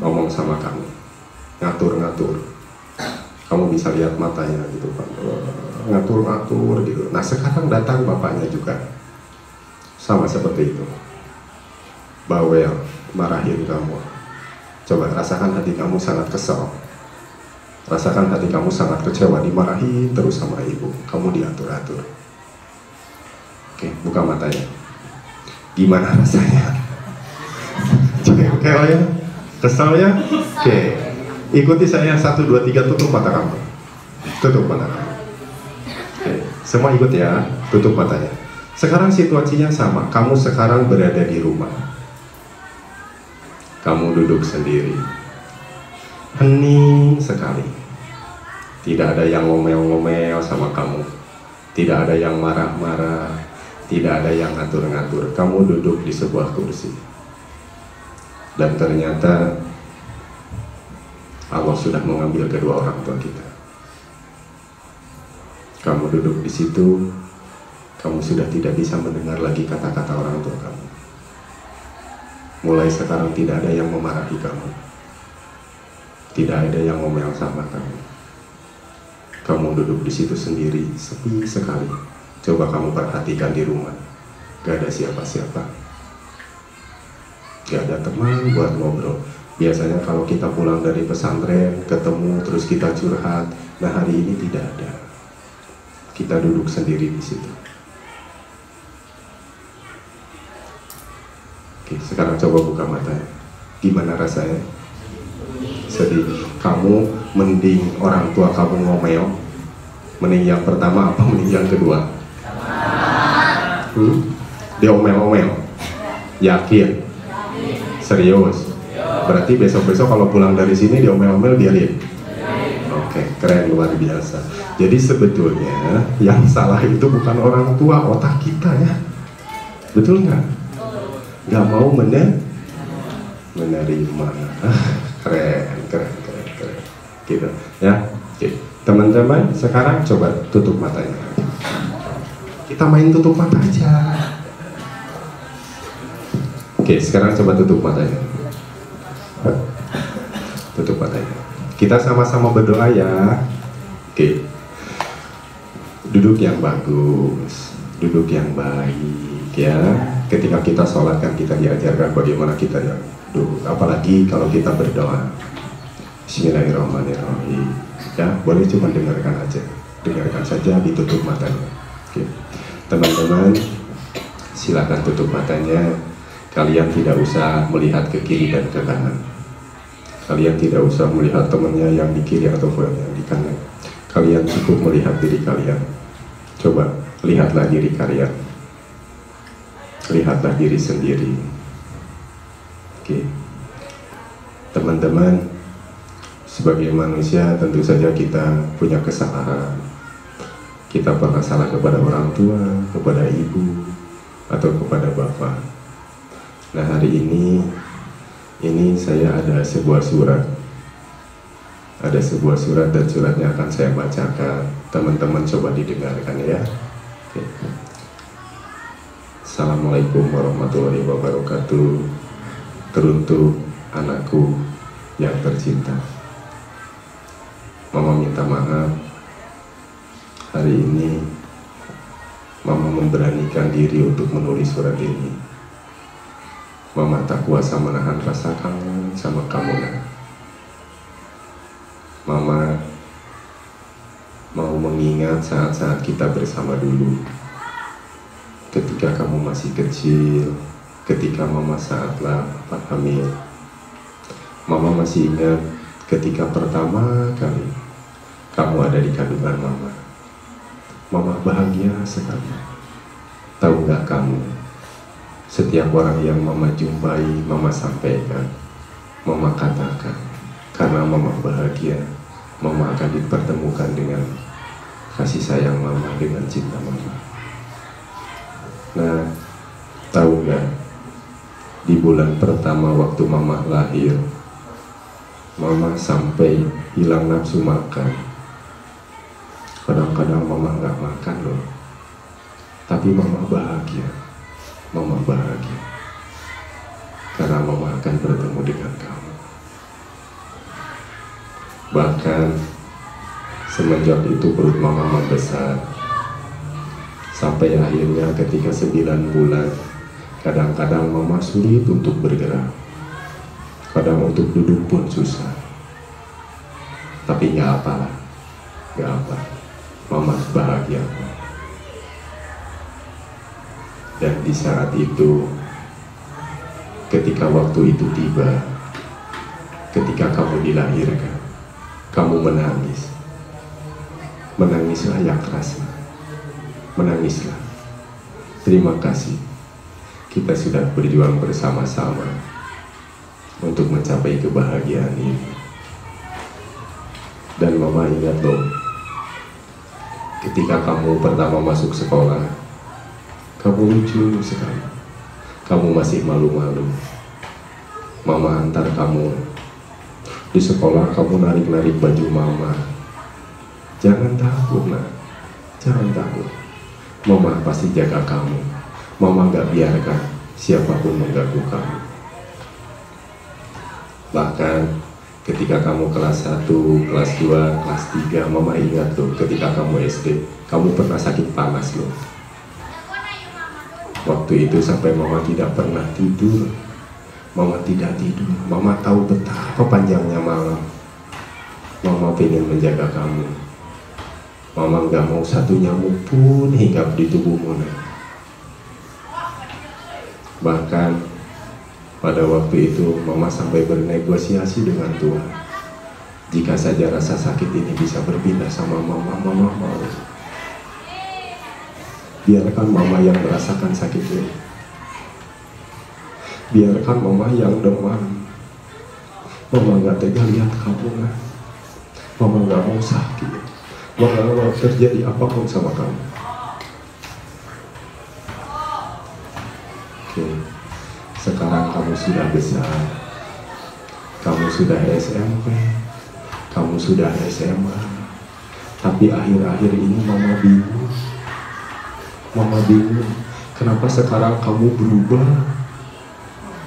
ngomong sama kamu, ngatur-ngatur. Kamu bisa lihat matanya gitu kan, ngatur-ngatur gitu. Nah sekarang datang bapaknya juga, sama seperti itu. Bawel, marahin kamu. Coba rasakan hati kamu sangat kesal. Rasakan hati kamu sangat kecewa, dimarahin terus sama ibu. Kamu diatur-atur. Oke, buka matanya. Gimana rasanya? Oke, ya? Kesal ya? Oke. Ikuti saya 1, 2, 3, tutup mata kamu. Tutup mata kamu. Oke, semua ikut ya, tutup matanya. Sekarang situasinya sama, kamu sekarang berada di rumah. Kamu duduk sendiri. Hening sekali. Tidak ada yang ngomel-ngomel sama kamu. Tidak ada yang marah-marah. Tidak ada yang ngatur-ngatur. Kamu duduk di sebuah kursi. Dan ternyata Allah sudah mengambil kedua orang tua kita. Kamu duduk di situ, kamu sudah tidak bisa mendengar lagi kata-kata orang tua kamu. Mulai sekarang tidak ada yang memarahi kamu. Tidak ada yang ngomel sama kamu. Kamu duduk di situ sendiri, sepi sekali. Coba kamu perhatikan di rumah, gak ada siapa-siapa. Gak ada teman buat ngobrol. Biasanya kalau kita pulang dari pesantren, ketemu, terus kita curhat. Nah hari ini tidak ada. Kita duduk sendiri di situ. Oke, sekarang coba buka matanya. Gimana rasanya? Sedih. Kamu mending orang tua kamu ngomel, mending yang pertama apa mending yang kedua? Dia omel-omel. Yakin? Serius? Berarti besok-besok kalau pulang dari sini dia omel-omel biarin. Oke, keren, luar biasa. Jadi sebetulnya yang salah itu bukan orang tua, otak kita ya. Betul nggak? Nggak mau menerima. Keren. Gitu ya. Oke. Teman-teman, sekarang coba tutup matanya. Kita main tutup mata aja. Oke, sekarang coba tutup matanya. Tutup matanya. Kita sama-sama berdoa ya. Oke. Duduk yang bagus, duduk yang baik ya. Ketika kita sholat kan kita diajarkan bagaimana kita ya duduk. Apalagi kalau kita berdoa. Bismillahirrahmanirrahim. Ya, boleh cuma dengarkan aja. Dengarkan saja, ditutup matanya. Oke. Teman-teman, silakan tutup matanya. Kalian tidak usah melihat ke kiri dan ke kanan. Kalian tidak usah melihat temannya yang di kiri ataupun yang di kanan. Kalian cukup melihat diri kalian. Coba lihatlah diri kalian. Lihatlah diri sendiri. Oke. Teman-teman, sebagai manusia tentu saja kita punya kesalahan. Kita pernah salah kepada orang tua, kepada ibu, atau kepada bapak. Nah hari ini saya ada sebuah surat. Ada sebuah surat dan suratnya akan saya bacakan. Teman-teman coba didengarkan ya. Oke. Assalamualaikum warahmatullahi wabarakatuh. Teruntuk anakku yang tercinta. Mama minta maaf. Hari ini Mama memberanikan diri untuk menulis surat ini. Mama tak kuasa menahan rasa kangen sama kamu nak. Mama mau mengingat saat-saat kita bersama dulu. Ketika kamu masih kecil, ketika Mama saatlah hamil. Mama masih ingat ketika pertama kali kamu ada di kandungan Mama. Mama bahagia sekali. Tahu nggak kamu, setiap orang yang mama jumpai, mama sampaikan, mama katakan, karena mama bahagia, mama akan dipertemukan dengan kasih sayang mama, dengan cinta mama. Nah, tahu nggak, di bulan pertama waktu mama lahir, mama sampai hilang nafsu makan. Kadang-kadang mama nggak makan loh, tapi mama bahagia. Mama bahagia karena mama akan bertemu dengan kamu. Bahkan semenjak itu perut mama membesar, sampai akhirnya ketika 9 bulan, kadang-kadang mama sulit untuk bergerak, kadang untuk duduk pun susah. Tapi nggak apalah, nggak apa, mama bahagia. Dan di saat itu, ketika waktu itu tiba, ketika kamu dilahirkan, kamu menangis. Menangislah yang keras, menangislah. Terima kasih, kita sudah berjuang bersama-sama untuk mencapai kebahagiaan ini. Dan mama ingat loh, ketika kamu pertama masuk sekolah, kamu lucu sekali. Kamu masih malu-malu. Mama antar kamu di sekolah, kamu narik-narik baju mama. Jangan takut nak, jangan takut. Mama pasti jaga kamu. Mama gak biarkan siapapun mengganggu kamu. Bahkan ketika kamu kelas 1, kelas 2, kelas 3, mama ingat tuh ketika kamu SD, kamu pernah sakit panas loh. Waktu itu sampai mama tidak pernah tidur. Mama tidak tidur. Mama tahu betapa panjangnya malam. Mama pengen menjaga kamu. Mama gak mau satu nyamuk pun hinggap di tubuhmu. Bahkan pada waktu itu mama sampai bernegosiasi dengan Tuhan. Jika saja rasa sakit ini bisa berpindah sama mama, mama mau. Biarkan mama yang merasakan sakit ini. Biarkan mama yang demam. Mama gak tega lihat kamu. Mama gak mau sakit. Mama gak mau terjadi apapun sama kamu. Oke. Sekarang kamu sudah besar. Kamu sudah SMP. Kamu sudah SMA. Tapi akhir-akhir ini mama bingung. Mama bingung, kenapa sekarang kamu berubah?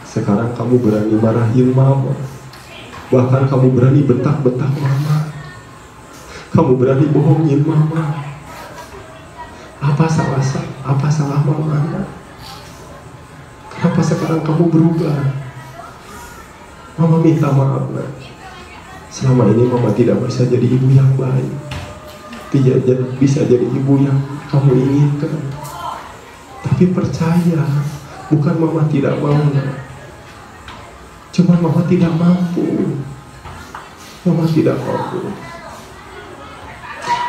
Sekarang kamu berani marahin mama. Bahkan kamu berani bentak-bentak mama. Kamu berani bohongin mama. Apa salah mama? Kenapa sekarang kamu berubah? Mama minta maaf nak. Selama ini mama tidak bisa jadi ibu yang baik. Tidak bisa jadi ibu yang kamu inginkan. Tapi percaya, bukan mama tidak mau, cuma mama tidak mampu. Mama tidak mampu.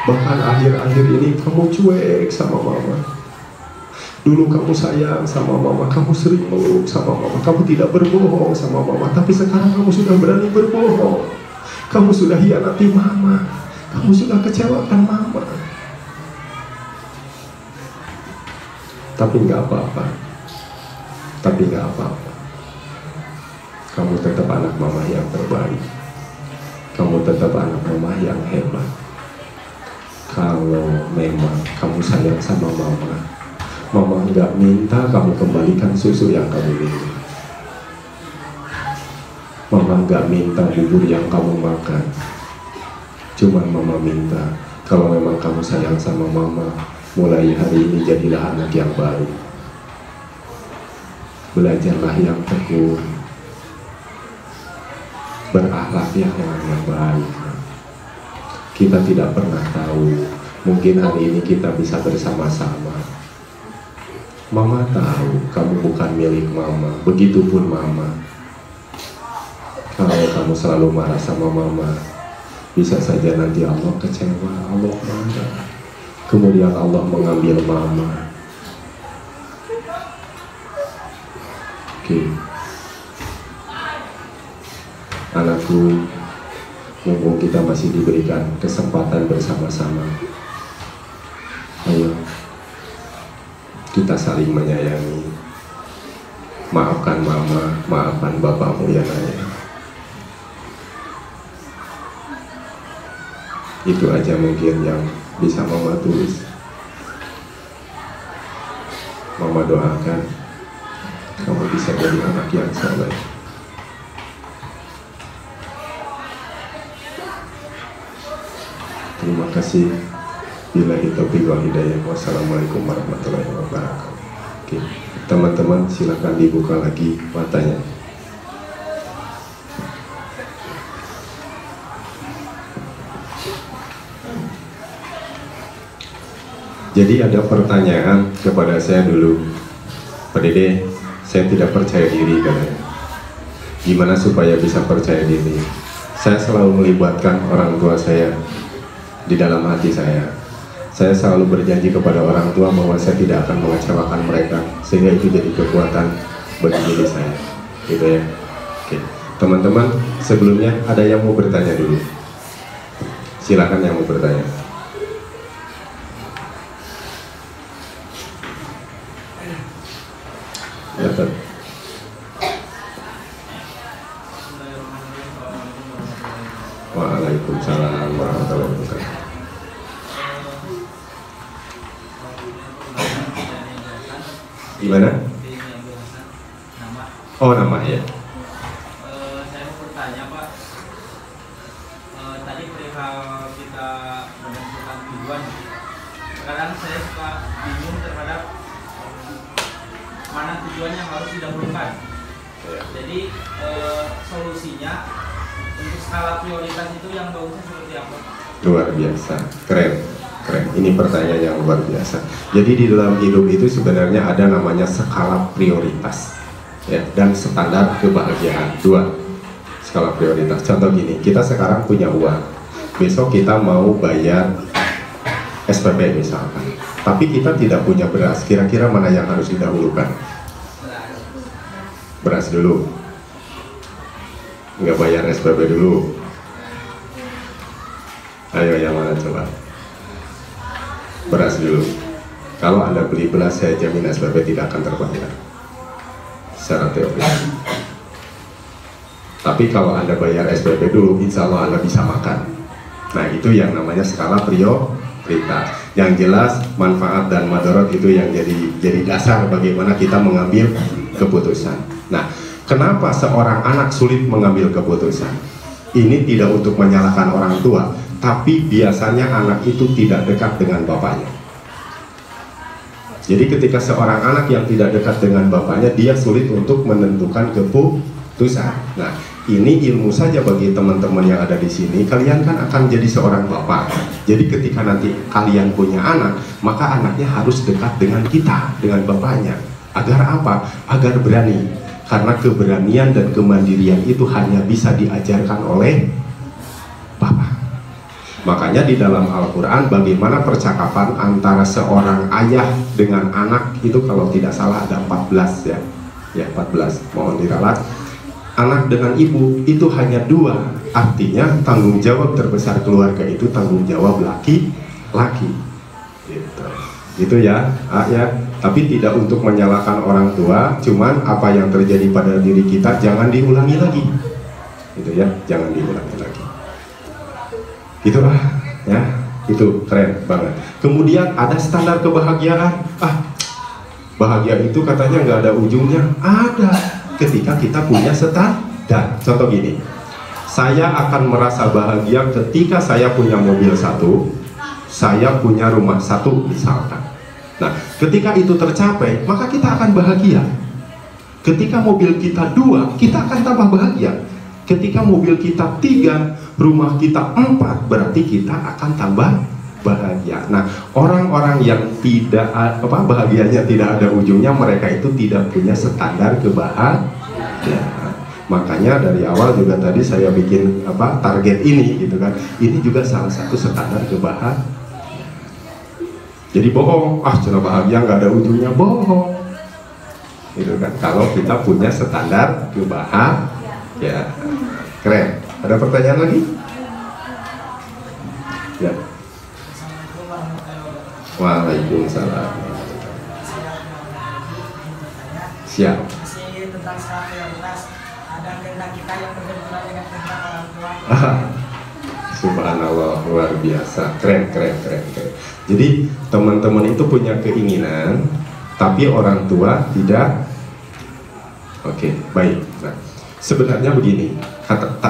Bahkan akhir-akhir ini kamu cuek sama mama. Dulu kamu sayang sama mama, kamu sering meluk sama mama, kamu tidak berbohong sama mama. Tapi sekarang kamu sudah berani berbohong. Kamu sudah hianati mama. Kamu sudah kecewakan mama. Tapi nggak apa-apa. Kamu tetap anak mama yang terbaik. Kamu tetap anak mama yang hebat. Kalau memang kamu sayang sama mama, mama nggak minta kamu kembalikan susu yang kamu minum. Mama nggak minta bubur yang kamu makan. Cuman mama minta, kalau memang kamu sayang sama mama, mulai hari ini jadilah anak yang baik. Belajarlah yang tekun. Berakhlak yang baik. Kita tidak pernah tahu, mungkin hari ini kita bisa bersama-sama. Mama tahu kamu bukan milik mama, begitupun mama. Kalau kamu selalu marah sama mama, bisa saja nanti Allah kecewa, Allah marah. kemudian Allah mengambil mama. Oke. Anakku, mumpung kita masih diberikan kesempatan bersama-sama, ayo kita saling menyayangi. Maafkan mama, maafkan bapakmu ya Naya. Itu aja mungkin yang bisa mama tulis. Mama doakan kamu bisa jadi anak yang saleh. Terima kasih. Billahi taufiq wal hidayah. Wassalamualaikum warahmatullahi wabarakatuh. Oke, teman-teman silakan dibuka lagi matanya. Jadi ada pertanyaan kepada saya dulu, Pak Dede, saya tidak percaya diri katanya. Gimana supaya bisa percaya diri? Saya selalu melibatkan orang tua saya di dalam hati saya. Saya selalu berjanji kepada orang tua bahwa saya tidak akan mengecewakan mereka, sehingga itu jadi kekuatan bagi diri saya. Gitu ya. Oke. Teman-teman, sebelumnya ada yang mau bertanya dulu? Silakan yang mau bertanya. Ya, Waalaikumsalam warahmatullahi wabarakatuh. Gimana? Oh, nama ya. Saya mau bertanya Pak, tadi perihal kita menentukan tujuan. Sekarang saya suka bingung terhadap mana tujuan yang harus didahulukan. Jadi solusinya untuk skala prioritas itu yang bagusnya seperti apa? Luar biasa, keren. Ini pertanyaan yang luar biasa. Jadi di dalam hidup itu sebenarnya ada namanya skala prioritas, ya, dan standar kebahagiaan. Dua skala prioritas. Contoh gini, kita sekarang punya uang, besok kita mau bayar SPP misalkan, tapi kita tidak punya beras. Kira-kira mana yang harus didahulukan? Beras dulu. Nggak bayar SPP dulu. Ayo yang mana coba? Beras dulu. Kalau Anda beli beras, saya jamin SPP tidak akan terbayar secara teori. Tapi kalau Anda bayar SPP dulu, insya Allah Anda bisa makan. Nah, itu yang namanya skala prioritas. Yang jelas manfaat dan madarat itu yang jadi dasar bagaimana kita mengambil keputusan. Nah, kenapa seorang anak sulit mengambil keputusan? Ini tidak untuk menyalahkan orang tua, tapi biasanya anak itu tidak dekat dengan bapaknya. Jadi ketika seorang anak yang tidak dekat dengan bapaknya, dia sulit untuk menentukan keputusan. Nah, ini ilmu saja bagi teman-teman yang ada di sini. Kalian kan akan jadi seorang bapak. Jadi ketika nanti kalian punya anak, maka anaknya harus dekat dengan kita, dengan bapaknya. Agar apa? Agar berani. Karena keberanian dan kemandirian itu hanya bisa diajarkan oleh bapak. Makanya di dalam Al-Quran bagaimana percakapan antara seorang ayah dengan anak itu, kalau tidak salah ada 14 ya. Ya 14, mohon diralat. Anak dengan ibu itu hanya 2. Artinya tanggung jawab terbesar keluarga itu tanggung jawab laki-laki. Gitu ya, ya. Tapi tidak untuk menyalahkan orang tua, cuman apa yang terjadi pada diri kita jangan diulangi lagi. Gitu ya, jangan diulangi lagi. Itulah ya, itu keren banget. Kemudian ada standar kebahagiaan. Bahagia itu katanya nggak ada ujungnya. Ada ketika kita punya standar. Contoh gini, saya akan merasa bahagia ketika saya punya mobil 1, saya punya rumah 1 misalkan. Nah, ketika itu tercapai, maka kita akan bahagia. Ketika mobil kita 2, kita akan tambah bahagia. Ketika mobil kita 3, rumah kita 4, berarti kita akan tambah bahagia. Nah, orang-orang yang tidak bahagianya tidak ada ujungnya, mereka itu tidak punya standar kebahagiaan. Makanya dari awal juga tadi saya bikin target ini gitu kan. Ini juga salah satu standar kebahagiaan. Jadi bohong, cara bahagia nggak ada ujungnya, bohong. Gitu kan? Kalau kita punya standar kebahagiaan, keren. Ada pertanyaan lagi? Ya. Waalaikumsalam. Siap. Masih tentang skala prioritas, ada kehendak kita yang berbenturan dengan kehendak orang tua. Subhanallah, luar biasa, keren. Jadi teman-teman itu punya keinginan, tapi orang tua tidak. Oke, baik. Nah, sebenarnya begini,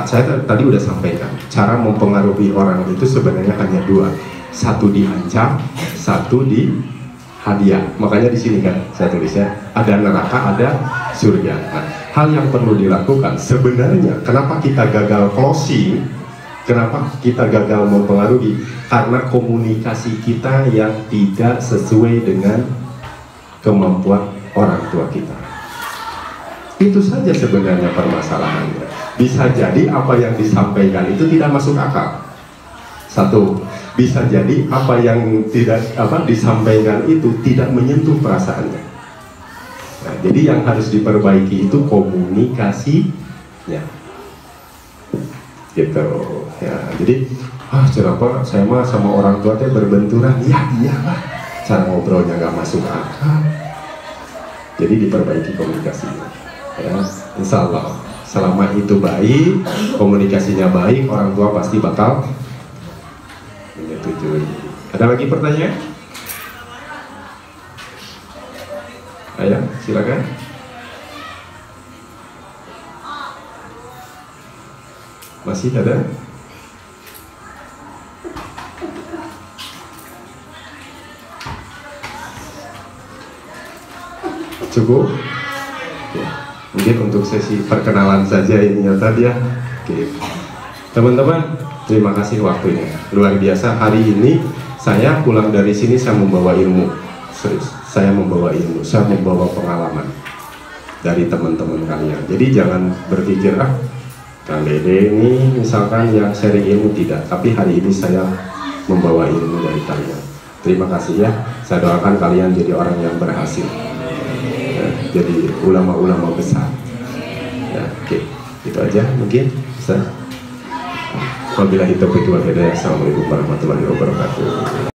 saya tadi udah sampaikan, cara mempengaruhi orang itu sebenarnya hanya dua, satu diancam, satu di hadiah. Makanya di sini kan saya tulis ya, ada neraka, ada surga. Nah, hal yang perlu dilakukan sebenarnya, kenapa kita gagal closing, kenapa kita gagal mempengaruhi, karena komunikasi kita yang tidak sesuai dengan kemampuan orang tua kita. Itu saja sebenarnya permasalahannya. Bisa jadi apa yang disampaikan itu tidak masuk akal. Satu, bisa jadi apa yang disampaikan itu tidak menyentuh perasaannya. Nah, jadi yang harus diperbaiki itu komunikasinya, gitu ya. Jadi kenapa saya mah sama orang tua teh berbenturan? Ya iyalah, cara ngobrolnya nggak masuk akal. Jadi diperbaiki komunikasinya, ya. Insya Allah selama itu baik, komunikasinya baik, orang tua pasti bakal menyetujui. Ada lagi pertanyaan? Ayo, silakan. Masih ada? Cukup? Ya, mungkin untuk sesi perkenalan saja ini ya tadi ya. Oke. Teman-teman, terima kasih waktunya. Luar biasa, hari ini saya pulang dari sini saya membawa ilmu. Serius, saya membawa ilmu, saya membawa pengalaman dari teman-teman kalian. Jadi jangan berpikir Kang Dede ini misalkan yang sharing ilmu, tidak. Tapi hari ini saya membawa ilmu dari kalian. Terima kasih ya. Saya doakan kalian jadi orang yang berhasil, ya, jadi ulama-ulama besar. Ya, oke, itu aja mungkin bisa. Wabillahi taufiq wal hidayah. Assalamualaikum warahmatullahi wabarakatuh.